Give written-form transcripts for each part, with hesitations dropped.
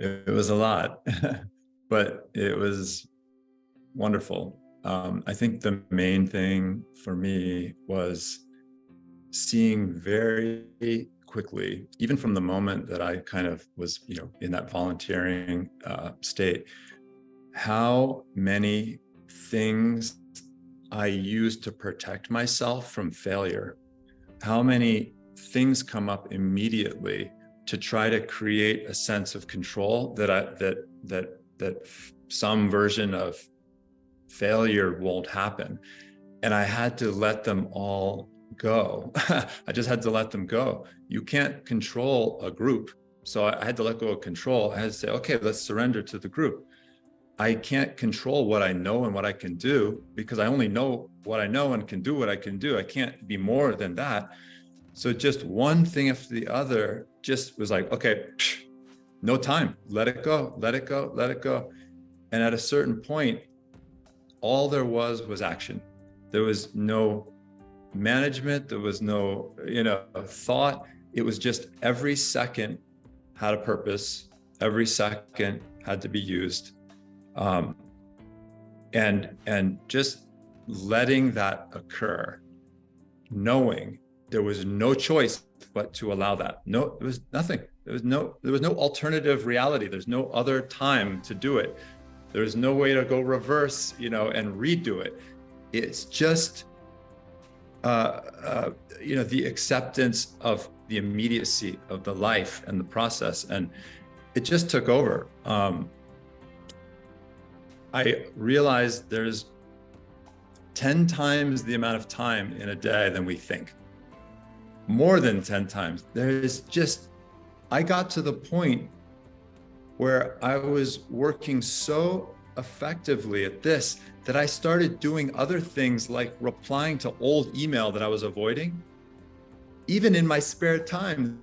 It was a lot, but it was wonderful. I think the main thing for me was seeing very quickly, even from the moment that I kind of was, in that volunteering state, how many things I used to protect myself from failure, how many things come up immediately to try to create a sense of control that some version of failure won't happen. And I had to let them all go. I just had to let them go. You can't control a group. So I had to let go of control. I had to say, okay, let's surrender to the group. I can't control what I know and what I can do because I only know what I know and can do what I can do. I can't be more than that. So just one thing after the other just was like, okay, no time, let it go, let it go, let it go. And at a certain point, all there was action. There was no management. There was no, thought. It was just every second had a purpose. Every second had to be used. And just letting that occur, knowing there was no choice but to allow that. No, there was nothing. There was no alternative reality. There's no other time to do it. There's no way to go reverse, and redo it. It's just, the acceptance of the immediacy of the life and the process. And it just took over. I realized there's 10 times the amount of time in a day than we think. More than 10 times. I got to the point where I was working so effectively at this that I started doing other things like replying to old email that I was avoiding, even in my spare time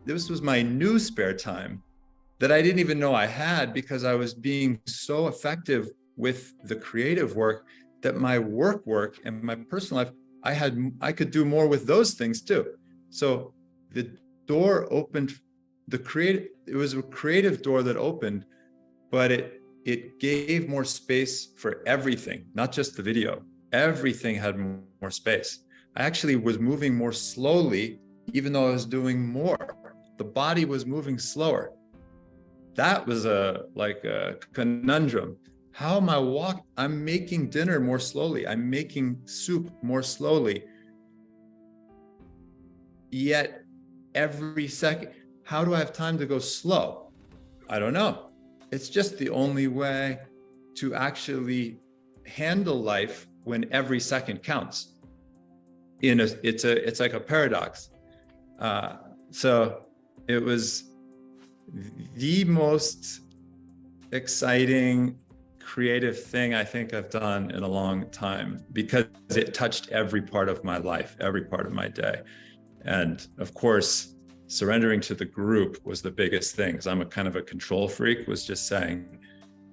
this was my new spare time that I didn't even know I had because I was being so effective with the creative work that my work and my personal life, I could do more with those things too. So the door opened, it was a creative door that opened, but it gave more space for everything, not just the video. Everything had more space. I actually was moving more slowly, even though I was doing more. The body was moving slower. That was like a conundrum. How am I'm making dinner more slowly. I'm making soup more slowly. Yet every second, how do I have time to go slow? I don't know. It's just the only way to actually handle life when every second counts. It's like a paradox. So it was the most exciting creative thing I think I've done in a long time because it touched every part of my life, every part of my day. And of course, surrendering to the group was the biggest thing because I'm a kind of a control freak, was just saying,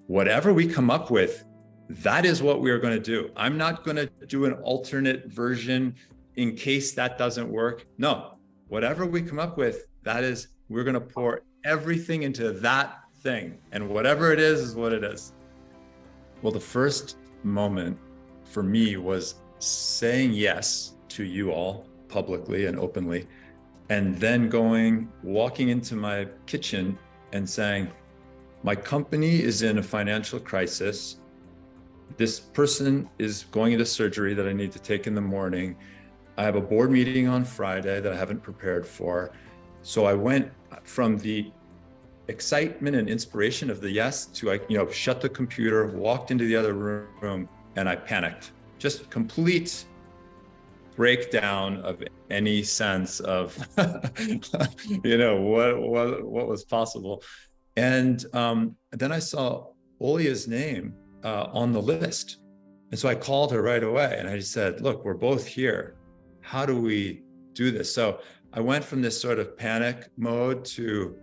whatever we come up with, that is what we are going to do. I'm not going to do an alternate version in case that doesn't work. No, whatever we come up with, we're going to pour everything into that thing. And whatever it is what it is. Well, the first moment for me was saying yes to you all publicly and openly, and then walking into my kitchen and saying, my company is in a financial crisis. This person is going into surgery that I need to take in the morning. I have a board meeting on Friday that I haven't prepared for. So I went from the excitement and inspiration of the yes to shut the computer, walked into the other room, and I panicked. Just complete breakdown of any sense of what was possible. And then I saw Olia's name on the list. And so I called her right away and I just said, look, we're both here. How do we do this? So I went from this sort of panic mode to,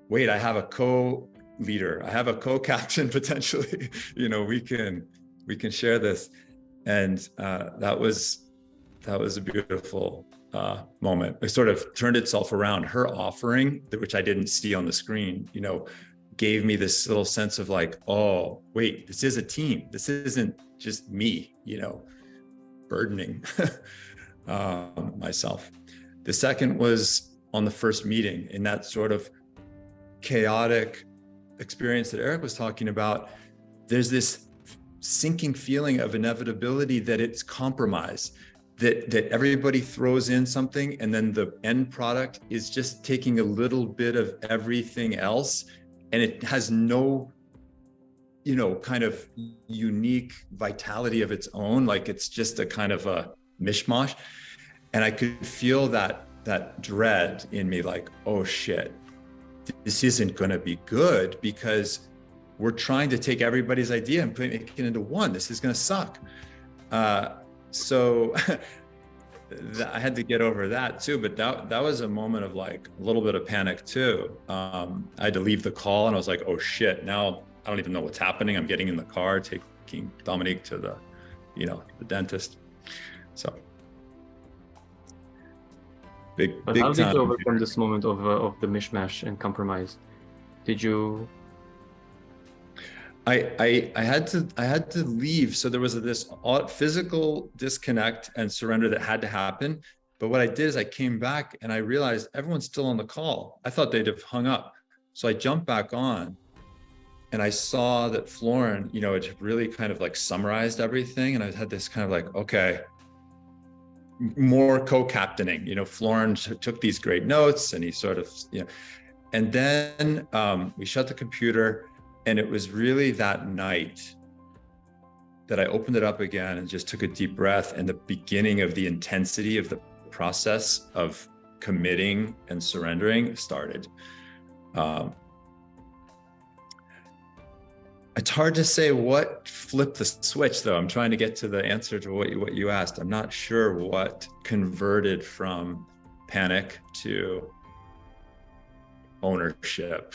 wait, I have a co-leader. I have a co-captain potentially. We can share this. And that was a beautiful moment. It sort of turned itself around. Her offering, which I didn't see on the screen, gave me this little sense of like, oh, wait, this is a team. This isn't just me, burdening myself. The second was on the first meeting, in that sort of chaotic experience that Eric was talking about. There's this sinking feeling of inevitability that it's compromise, that everybody throws in something and then the end product is just taking a little bit of everything else, and it has no kind of unique vitality of its own. Like it's just a kind of a mishmash. And I could feel that dread in me, like, oh shit, this isn't going to be good, because we're trying to take everybody's idea and make it into one. This is going to suck. So I had to get over that too. But that was a moment of like a little bit of panic too. I had to leave the call and I was like, oh shit, now I don't even know what's happening. I'm getting in the car, taking Dominique to the dentist. So big how did time. you overcome this moment of the mishmash and compromise? Did you? I had to leave. So there was this physical disconnect and surrender that had to happen. But what I did is I came back and I realized everyone's still on the call. I thought they'd have hung up. So I jumped back on and I saw that Florin, it really kind of like summarized everything. And I had this kind of like, okay, more co-captaining, Florin took these great notes and he sort of, and then we shut the computer. And it was really that night that I opened it up again and just took a deep breath, and the beginning of the intensity of the process of committing and surrendering started. It's hard to say what flipped the switch, though. I'm trying to get to the answer to what you asked. I'm not sure what converted from panic to ownership.